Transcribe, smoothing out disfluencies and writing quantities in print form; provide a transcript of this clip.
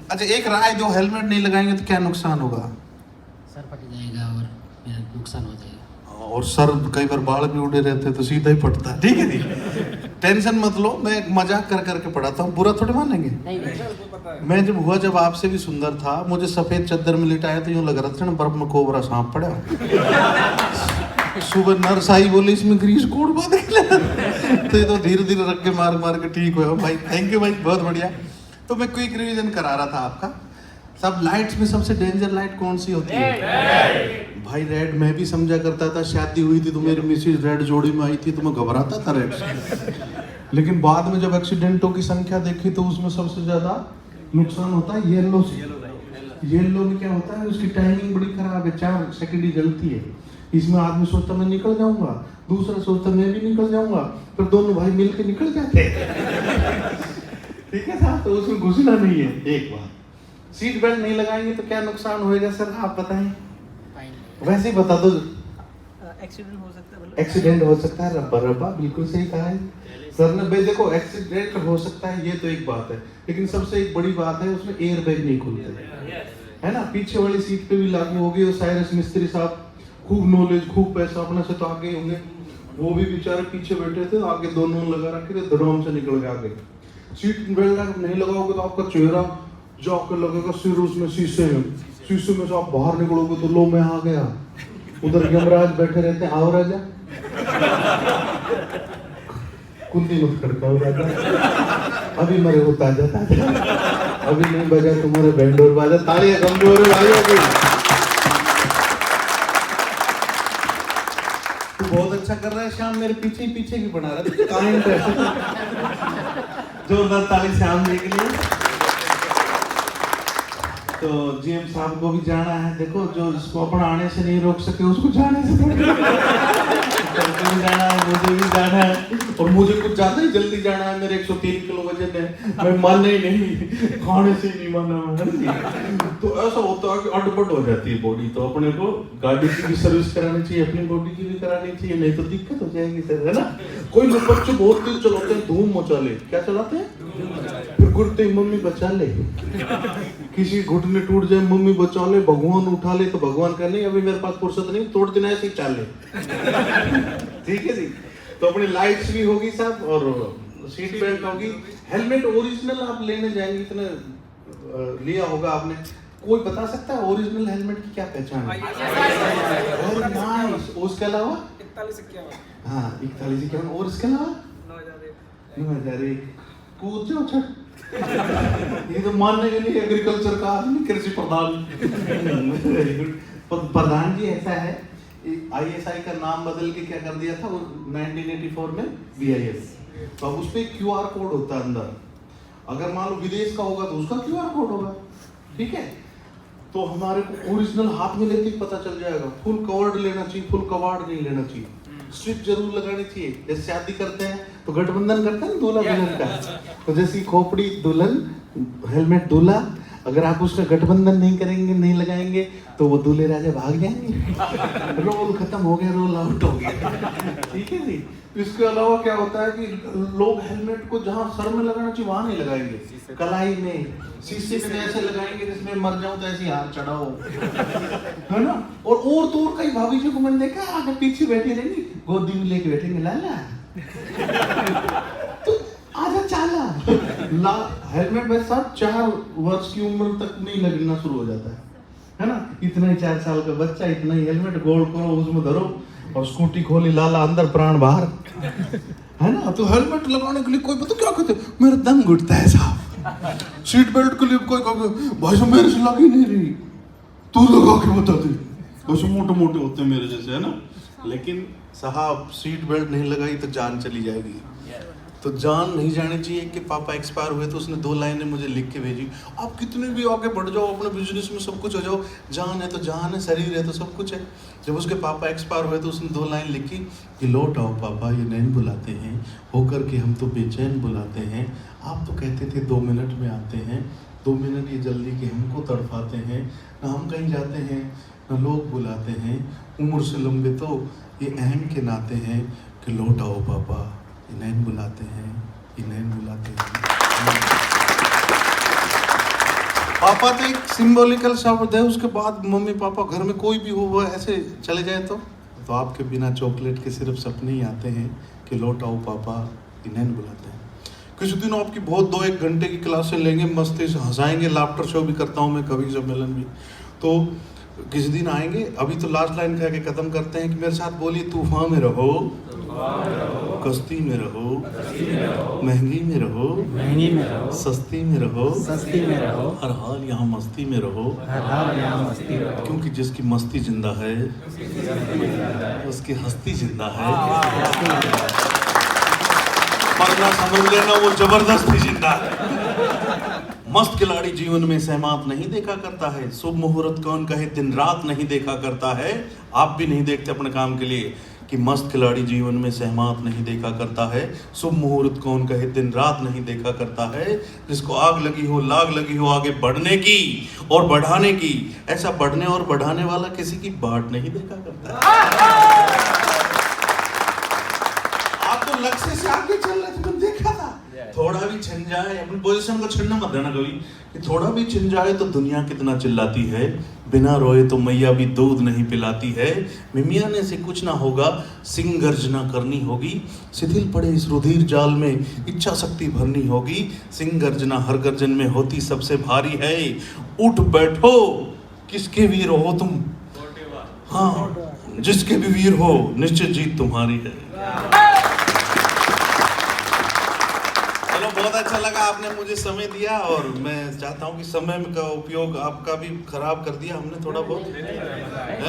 अच्छा एक राय दो, हेलमेट नहीं लगाएंगे तो क्या नुकसान होगा? सर फट जाएगा और मेरा नुकसान हो जाएगा। और सर कई बार बाल भी उड़े रहते हैं तो सीधा ही फटता है। ठीक है जी, टेंशन मत लो, मैं एक मजाक कर करके पढ़ाता हूँ, बुरा थोड़ी मानेंगे। नहीं मैं जब आपसे भी सुंदर था, मुझे सफेद चादर में लिटाया तो यूं लग रहा था ना बर्फ में कोबरा सांप पड़ा। सुबह नर्स आई, बोली इसमें ग्रीस कोड बात तो ये तो धीरे धीरे रख के मार मार के ठीक हुआ भाई। थैंक यू भाई, बहुत बढ़िया। तो मैं क्विक रिवीजन करा रहा था आपका। सब लाइट्स में सबसे डेंजर लाइट कौन सी होती है? भाई रेड मैं भी समझा करता था, शादी हुई थी तो मेरी मिसेज रेड जोड़ी में आई थी तो मैं घबराता था रेड से। लेकिन बाद में जब एक्सीडेंटों की संख्या देखी तो उसमें सबसे ज्यादा नुकसान होता है येलो से। येलो में क्या होता है, उसकी टाइमिंग बड़ी खराब है, 4 सेकंड ही जलती है। इसमें आदमी सोचता मैं निकल जाऊंगा, दूसरा सोचता मैं भी निकल जाऊंगा, फिर दोनों भाई मिलके निकल जाते हैं। ठीक है साहब, तो उसमें घुसना नहीं है। एक बात, सीट बेल्ट नहीं लगाएंगे तो क्या नुकसान होएगा सर, आप बताएं। वैसे ही बता दो। एक्सीडेंट हो सकता है। एक्सीडेंट हो सकता है, रब्बा रब्बा बिल्कुल सही कहा है सर ने। भाई देखो एक्सीडेंट हो सकता है, ये तो एक बात है, लेकिन सबसे एक बड़ी बात है उसमें एयर बैग नहीं खुलते, है ना। पीछे वाली सीट पे भी लागू होगी। और साइरस मिस्त्री साहब खूब नॉलेज, खूब पैसा, अपने से तो आगे होंगे, वो भी बेचारे पीछे बैठे थे, आगे दोनों लगा रखे थे, धड़ाम से निकल गए आगे। सीट बेल्ट नहीं लगाओगे तो आपका चेहरा जाकर लगेगा सिर उसमें शीशे में, शीशे में से आप बाहर निकलोगे तो लो मैं आ गया। उधर यमराज बैठे रहते हैं, आओ राजा, कुंडी मत खड़काओ राजा, अभी मेरे को ताजा ताजा, अभी नहीं बजा तुम्हारे बैंडोर बाजा। तालियां कमजोर है भाई अभी। तू बहुत अच्छा कर रहा है श्याम, मेरे पीछे ही पीछे भी बना रहा है, काइंड है। जोरदार ताली श्याम जी के लिए। तो जीएम साहब को भी जाना है, देखो जो जिसको अपन आने से नहीं रोक सके उसको जाने से थोड़ी भी जाना है, मुझे भी जाना है। और मुझे कुछ ज्यादा ही जल्दी जाना है, मेरे 103 किलो वजन है, मैं माना ही नहीं, खाने से ही नहीं माना मैं। तो ऐसा होता है कि अटपट हो जाती है बॉडी, तो अपने को गाड़ी की भी सर्विस करानी चाहिए, अपनी बॉडी की भी करानी चाहिए, नहीं तो दिक्कत हो जाएगी सर, है ना। कोई लोग बच्चे बहुत तेज चलाते हैं, धूम मचा ले, क्या चलाते हैं, फिर गुड़ते मम्मी बचा ले, किसी घुटने टूट जाए मम्मी बचा ले, भगवान उठा ले, तो भगवान का नहीं अभी मेरे पास फुर्सत नहीं, तोड़ देना ऐसे ही चाल ले। ठीक है जी। तो अपनी लाइट्स भी होगी साहब, और सीट बेल्ट होगी। हेलमेट ओरिजिनल आप लेने जाएंगे, इतने लिया होगा आपने, कोई बता सकता है ओरिजिनल हेलमेट की क्या पहचान है? Very nice. उसके अलावा 41-51 हाँ 41-51, और इसके अलावा 9,001 कूद जाओ छठ। ये तो मानने के लिए एग्रीकल्चर का आदमी, कृषि प्रधान। प्रधान जी ऐसा है, ISI का नाम बदल के क्या कर दिया था 1984 में BIS। तो अब उसपे QR कोड होता है अंदर, अगर मान लो विदेश का होगा तो उसका QR कोड होगा। ठीक है, तो हमारे को ओरिजिनल हाथ में लेते ही पता चल जाएगा। फुल कवर्ड लेना चाहिए, फुल कवर्ड नहीं लेना चाहिए, स्ट्रिप जरूर लगानी चाहिए। जैसे शादी करते हैं तो गठबंधन करते हैं दूल्हा दुल्हन का, तो जैसी खोपड़ी दुल्हन, हेलमेट दूल्हा, अगर आप उसका गठबंधन नहीं करेंगे, नहीं लगाएंगे तो वो दूल्हे राजा भाग जाएंगे। रोल खत्म हो गया, रोल आउट हो गया। ठीक है जी। इसके अलावा क्या होता है कि लोग हेलमेट को जहाँ सर में लगाना चाहिए वहां नहीं लगाएंगे, कलाई में, शीशे में ऐसे लगाएंगे जिसमें मर जाऊं तो ऐसे हाथ चढ़ाओ, है ना। और तो और कई भाभी जी को मैंने देखा आगे पीछे बैठी रहेंगी, गोदी में लेके बैठेंगे, लाला तो आधा चाला ला। हेलमेट में साहब 4 वर्ष की उम्र तक नहीं लगना शुरू हो जाता है ना। इतना ही 4 साल का बच्चा, इतना ही हेलमेट गोल करो, उसमें धरो, और स्कूटी खोली, लाला अंदर प्राण बाहर, है ना। तो हेलमेट लगाने के लिए कोई पता क्या कहते, मेरा दम घुटता है साहब। सीट बेल्ट के लिए कोई कहते भाई साहब मेरे से लगी नहीं रही, तू लगा के बता दे, वैसे मोटे मोटे होते हैं मेरे जैसे, है ना। लेकिन साहब सीट बेल्ट नहीं लगाई तो जान चली जाएगी। तो जान नहीं जानी चाहिए कि पापा एक्सपायर हुए तो उसने 2 लाइनें मुझे लिख के भेजी, आप कितने भी आगे बढ़ जाओ अपने बिजनेस में, सब कुछ हो जाओ, जान है तो जान है, शरीर है तो सब कुछ है। जब उसके पापा एक्सपायर हुए तो उसने 2 लाइन लिखी कि लौट आओ पापा, ये नैन बुलाते हैं, होकर के हम तो बेचैन बुलाते हैं, आप तो कहते थे 2 मिनट में आते हैं, 2 मिनट ये जल्दी के हमको तड़पाते हैं, ना हम कहीं जाते हैं ना लोग बुलाते हैं, उम्र से लंबे तो ये अहम के नाते हैं कि लौट आओ पापा, नैन बुलाते हैं, ये नैन बुलाते हैं। पापा तो एक सिंबॉलिकल शब्द है, उसके बाद मम्मी पापा घर में कोई भी हो वो ऐसे चले जाए तो आपके बिना चॉकलेट के सिर्फ सपने ही आते हैं कि लौट आओ पापा, इन्हें बुलाते हैं। किसी दिन आपकी बहुत 2-1 घंटे की क्लासें लेंगे, मस्ती से हंसाएंगे, लाफ्टर शो भी करता हूँ मैं, कवि सम्मेलन भी। तो किसी दिन आएंगे, अभी तो लास्ट लाइन कह के ख़त्म करते हैं कि मेरे साथ बोलिए, तूफान में रहो, कश्ती में रहो, महंगी में रहो, सस्ती में रहो, हर हाल यहाँ मस्ती में रहो, क्योंकि जिसकी मस्ती जिंदा है उसकी हस्ती जिंदा है, वरना समझ लेना वो जबरदस्ती जिंदा है। मस्त खिलाड़ी जीवन में सहमात नहीं देखा करता है, शुभ मुहूर्त कौन कहे दिन रात नहीं देखा करता है। आप भी नहीं देखते अपने काम के लिए कि मस्त खिलाड़ी जीवन में सहमात नहीं देखा करता है, शुभ मुहूर्त कौन कहे दिन रात नहीं देखा करता है। जिसको आग लगी हो, लाग लगी हो आगे बढ़ने की और बढ़ाने की, ऐसा बढ़ने और बढ़ाने वाला किसी की बाट नहीं देखा करता है। आप तो लक्ष्य से आगे चल रहे थे, मैंने देखा था। थोड़ा भी छिन जाए, अपनी पोजीशन को छिनना मत देना कभी, कि थोड़ा भी छिन जाए तो दुनिया कितना चिल्लाती है, बिना रोए तो मैया भी दूध नहीं पिलाती है। मिमियाने से कुछ ना होगा, सिंह गर्जना करनी होगी, शिथिल पड़े इस रुधिर जाल में इच्छा शक्ति भरनी होगी। सिंह गर्जना हर गर्जन में होती सबसे भारी है, उठ बैठो किसके वीर हो तुम, हाँ जिसके भी वीर हो निश्चित जीत तुम्हारी है। बहुत अच्छा लगा, आपने मुझे समय दिया और मैं चाहता हूं कि समय का उपयोग आपका भी खराब कर दिया हमने थोड़ा बहुत।